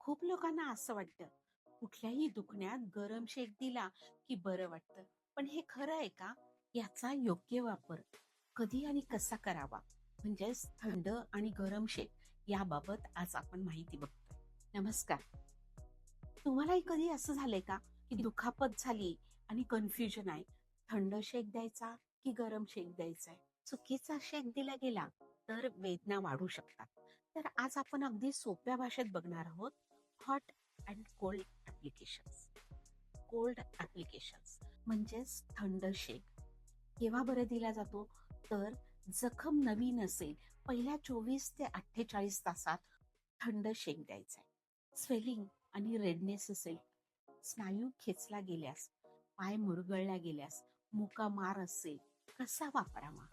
खूप लोकांना असं वाटतं, कुठल्याही दुखण्यात गरम शेक दिला की बरं वाटतं. पण हे खरं आहे का? याचा योग्य वापर कधी आणि कसा करावा? म्हणजेच थंड आणि गरम शेक याबाबत आज आपण माहिती बघतोय. नमस्कार. तुम्हालाही कधी असं झालंय का, की दुखापत झाली आणि कन्फ्युजन आहे. थंड शेक द्यायचा की गरम शेक द्यायचा आहे? चुकीचा शेक दिला गेला तर वेदना वाढू शकतात. तर आज आपण अगदी सोप्या भाषेत बघणार आहोत hot and cold applications. Cold applications म्हणजेच थंड शेक. केव्हा बरं दिला जातो? तर जखम नवीन असेल, पहिल्या 24 ते 48 तासात थंड शेक द्यायचा आहे. स्वेलिंग आणि रेडनेस असेल, स्नायू खेचला गेल्यास, पाय मुरगळला गेल्यास, मुका मार असेल, कसा वापरावा?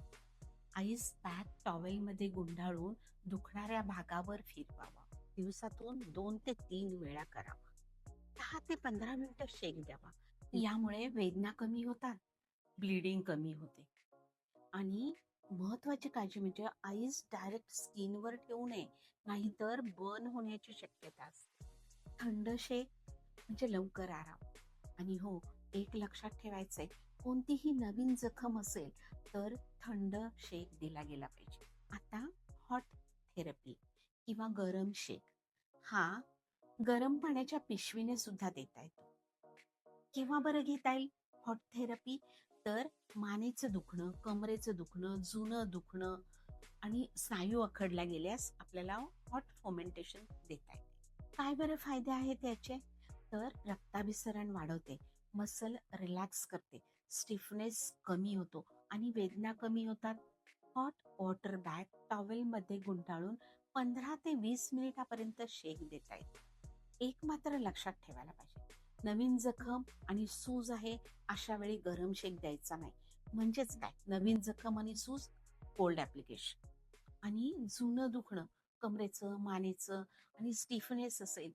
आईस पॅक टॉवेलमध्ये गुंडाळून दुखणाऱ्या भागावर फिरवावा. दिवसातून 2 ते 3 वेळा करावा. 10 ते 15 मिनिटं शेक द्यावा. यामुळे वेदना कमी होतात, ब्लिडिंग कमी होते. आणि महत्वाची काळजी म्हणजे आईस डायरेक्ट स्किनवर ठेवू नये, नाहीतर बर्न होण्याची शक्यता असते. थंड शेक म्हणजे लवकर आराम. आणि हो, एक लक्षात ठेवायचंय, कोणतीही नवीन जखम असेल तर थंड शेक दिला गेला पाहिजे. आता हॉट थेरपी किंवा गरम शेक हा गरम पाण्याच्या पिशवीने सुद्धा देता येतो. केव्हा बरं घेता येईल हॉट थेरपी? तर मानेचं दुखणं, कमरेचं दुखणं, जुनं दुखणं आणि स्नायू अखडल्या गेल्यास आपल्याला हॉट फॉर्मेंटेशन देता येते. काय बरं फायदे आहेत याचे? तर रक्ताभिसरण वाढवते, मसल रिलॅक्स करते, स्टिफनेस कमी होतो आणि वेदना कमी होतात. हॉट वॉटर बॅग टॉवेलमध्ये गुंडाळून 15 ते 20 मिनिटापर्यंत शेक देता येते. एक मात्र लक्षात ठेवायला पाहिजे, नवीन जखम आणि सूज आहे अशा वेळी गरम शेक द्यायचा नाही. म्हणजेच काय, नवीन जखम आणि सूज कोल्ड ऍप्लिकेशन, आणि जुनं दुखणं कमरेचं, मानेचं आणि स्टिफनेस असेल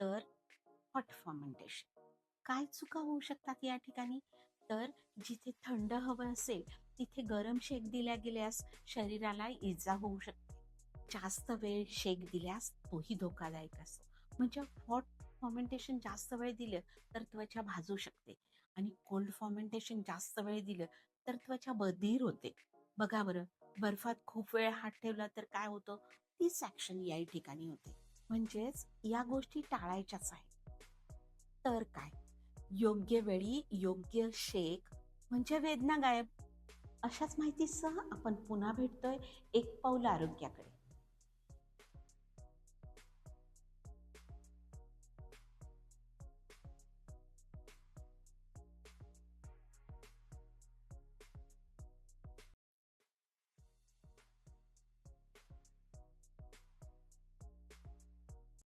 तर हॉट फॉर्मेंटेशन. काय चुका होऊ शकतात या ठिकाणी? तर जिथे थंड हवं असेल तिथे गरम शेक दिल्या गेल्यास शरीराला इजा होऊ शकते. जास्त वेळ शेक दिल्यास तोही धोकादायक असतो. म्हणजे हॉट फॉर्मेंटेशन जास्त वेळ दिलं तर त्वचा भाजू शकते, आणि कोल्ड फॉर्मेंटेशन जास्त वेळ दिलं तर त्वचा बधीर होते. बघा बरं, बर्फात खूप वेळ हात ठेवला तर काय होतं? तीच ऍक्शन या ठिकाणी होते. म्हणजेच या गोष्टी टाळायच्याच आहेत. तर काय, योग्य वेळी योग्य शेक म्हणजे वेदना गायब. अशाच माहितीसह आपण पुन्हा भेटतोय एक पाऊल आरोग्याकडे.